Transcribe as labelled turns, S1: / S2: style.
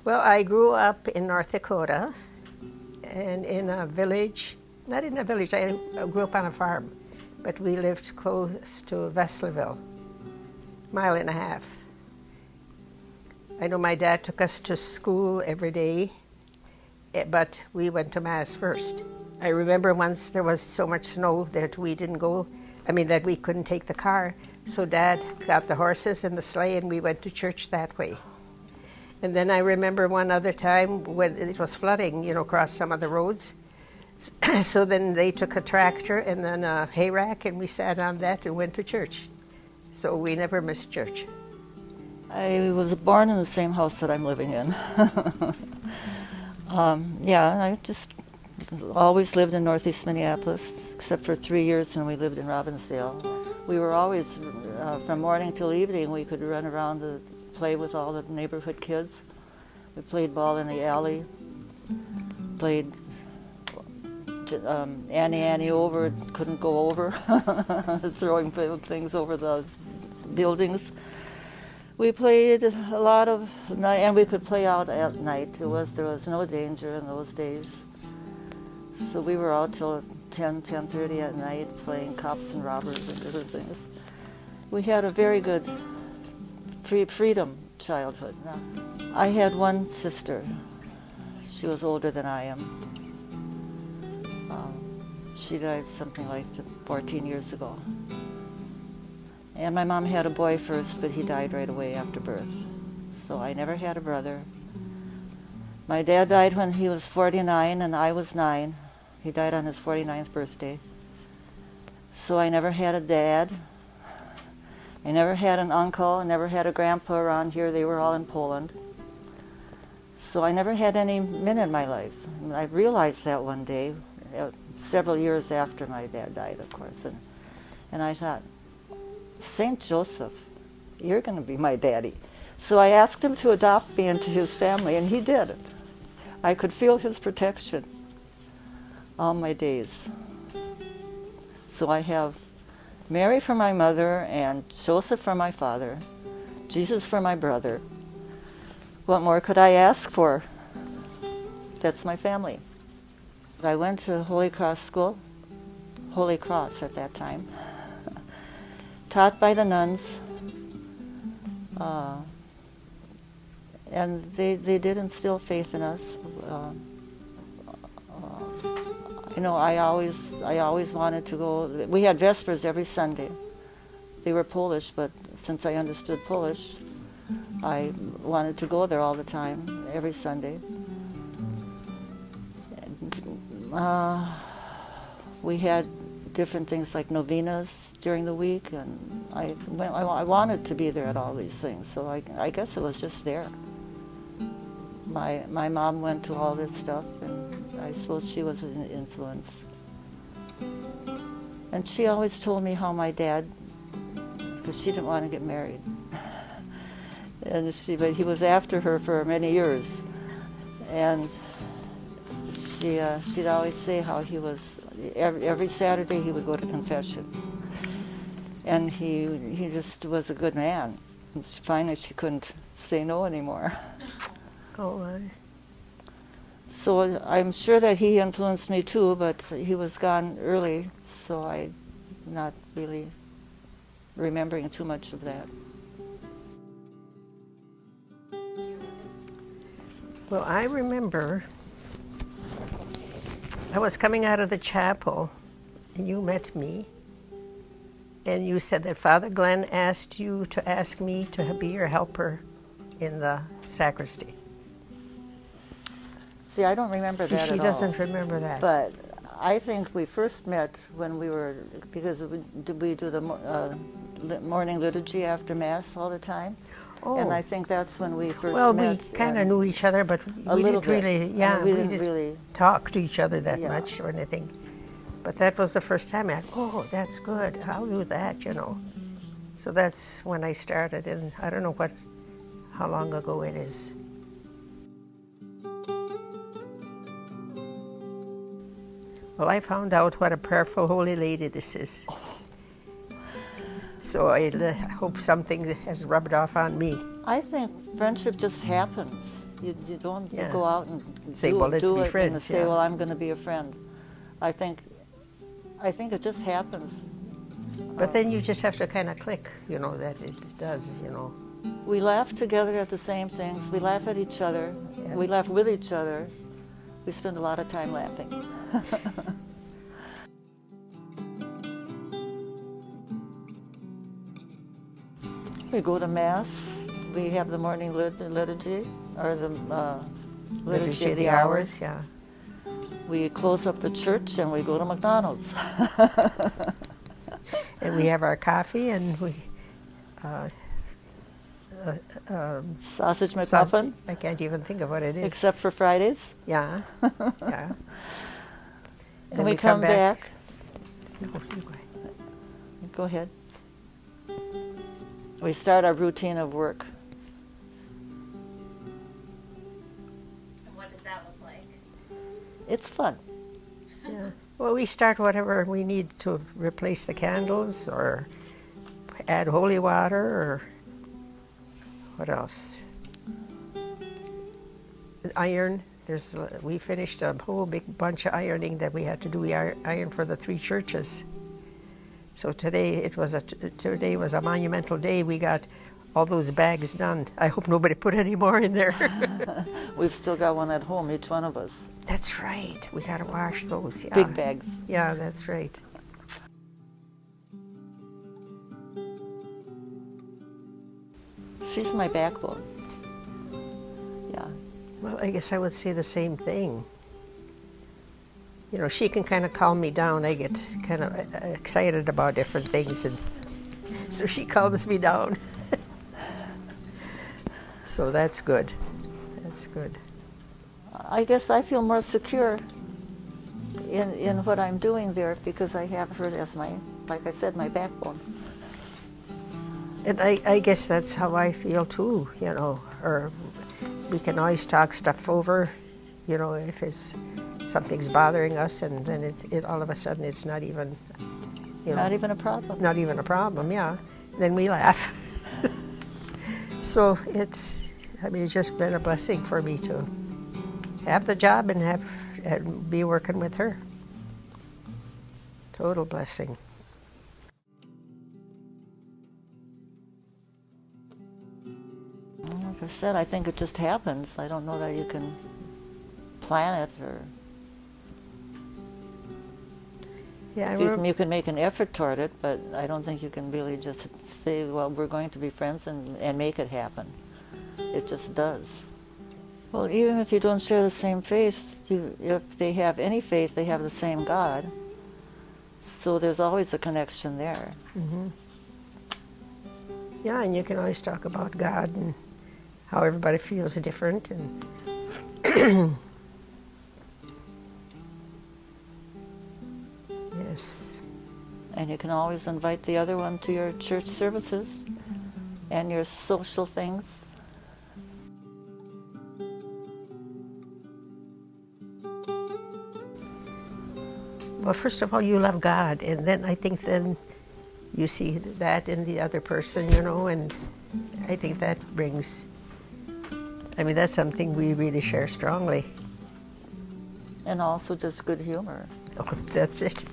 S1: Well, I grew up in North Dakota and in a village, not in a village, I grew up on a farm, but we lived close to Veslerville, mile and a half. I know my dad took us to school every day, but we went to Mass first. I remember once there was so much snow that we didn't go, that we couldn't take the car, so Dad got the horses and the sleigh and we went to church that way. And then I remember one other time when it was flooding, across some of the roads. So then they took a tractor and then a hay rack and we sat on that and went to church. So we never missed church.
S2: I was born in the same house that I'm living in. I just always lived in Northeast Minneapolis, except for 3 years when we lived in Robbinsdale. We were always, from morning till evening, we could run around to play with all the neighborhood kids. We played ball in the alley, played Annie over, couldn't go over, throwing things over the buildings. We played a lot of night, and we could play out at night. There was no danger in those days. So we were out till 10:30 at night playing cops and robbers and different things. We had a very good freedom childhood. I had one sister. She was older than I am. She died something like 14 years ago. And my mom had a boy first, but he died right away after birth. So I never had a brother. My dad died when he was 49 and I was 9. He died on his 49th birthday. So I never had a dad. I never had an uncle. I never had a grandpa around here. They were all in Poland. So I never had any men in my life. And I realized that one day, several years after my dad died, of course. And I thought, St. Joseph, you're going to be my daddy. So I asked him to adopt me into his family, and he did. I could feel his protection all my days. So I have Mary for my mother and Joseph for my father, Jesus for my brother. What more could I ask for? That's my family. I went to Holy Cross School, Holy Cross at that time, taught by the nuns, and they did instill faith in us. I always wanted to go. We had Vespers every Sunday. They were Polish, but since I understood Polish, I wanted to go there all the time, every Sunday. We had different things like novenas during the week, and I wanted to be there at all these things, so I guess it was just there. My mom went to all this stuff, and I suppose she was an influence. And she always told me how my dad, because she didn't want to get married, but he was after her for many years, and she'd always say how he was, every Saturday he would go to confession. And he just was a good man. And finally she couldn't say no anymore.
S1: Oh, my.
S2: So I'm sure that he influenced me too, but he was gone early, so I'm not really remembering too much of that.
S1: Well, I remember I was coming out of the chapel, and you met me, and you said that Father Glenn asked you to ask me to be your helper in the sacristy.
S2: See, I don't remember that at all.
S1: She doesn't remember that.
S2: But I think we first met when we were, because we do the morning liturgy after Mass all the time.
S1: Oh.
S2: And I think that's when we first met.
S1: Well, we kind of knew each other, but we didn't really,
S2: we didn't really
S1: talk to each other that much or anything. But that was the first time I thought, oh, that's good, I'll do that, So that's when I started, and I don't know how long ago it is. Well, I found out what a prayerful holy lady this is. So I hope something has rubbed off on me.
S2: I think friendship just happens. You don't
S1: Yeah.
S2: go out and
S1: Say, well, let's
S2: do
S1: be
S2: it
S1: friends,
S2: and say,
S1: yeah.
S2: well, I'm going to be a friend. I think it just happens.
S1: But then you just have to kind of click, you know, that it does, you know.
S2: We laugh together at the same things. We laugh at each other.
S1: Yeah.
S2: We laugh with each other. We spend a lot of time laughing. We go to Mass. We have the morning liturgy, or the liturgy of the hours.
S1: Yeah.
S2: We close up the church and we go to McDonald's.
S1: And we have our coffee and we
S2: Sausage McMuffin,
S1: sausage. I can't even think of what it is.
S2: except for Fridays.
S1: Yeah, yeah.
S2: And we come back.
S1: No, you go ahead.
S2: Go ahead. We start our routine of work.
S3: And what does that look like?
S2: It's fun.
S1: Yeah. Well, we start whatever we need to replace the candles or add holy water or what else? Iron. We finished a whole big bunch of ironing that we had to do. We ironed for the 3 churches. So today was a monumental day. We got all those bags done. I hope nobody put any more in there.
S2: We've still got one at home, each one of us.
S1: That's right. We got to wash those. Yeah.
S2: Big bags.
S1: Yeah, that's right.
S2: She's my backbone. Yeah.
S1: Well, I guess I would say the same thing. You know, she can kind of calm me down. I get kind of excited about different things, and so she calms me down. So that's good. That's good.
S2: I guess I feel more secure in what I'm doing there because I have her as like I said, my backbone.
S1: And I guess that's how I feel too, you know, or we can always talk stuff over, you know, if something's bothering us, and then it all of a sudden it's not even, you know.
S2: Not even a problem.
S1: Not even a problem, yeah. Then we laugh. So it's just been a blessing for me to have the job and be working with her. Total blessing.
S2: Well, like I said, I think it just happens. I don't know that you can plan it, or
S1: Yeah,
S2: you can make an effort toward it, but I don't think you can really just say, well, we're going to be friends and make it happen. It just does. Well, even if you don't share the same faith, if they have any faith, they have the same God. So there's always a connection there.
S1: Mm-hmm. Yeah, and you can always talk about God and how everybody feels different, and yes.
S2: And you can always invite the other one to your church services and your social things.
S1: Well, first of all, you love God, and then I think then you see that in the other person, you know, and I think that that's something we really share strongly.
S2: And also just good humor.
S1: Oh, that's it.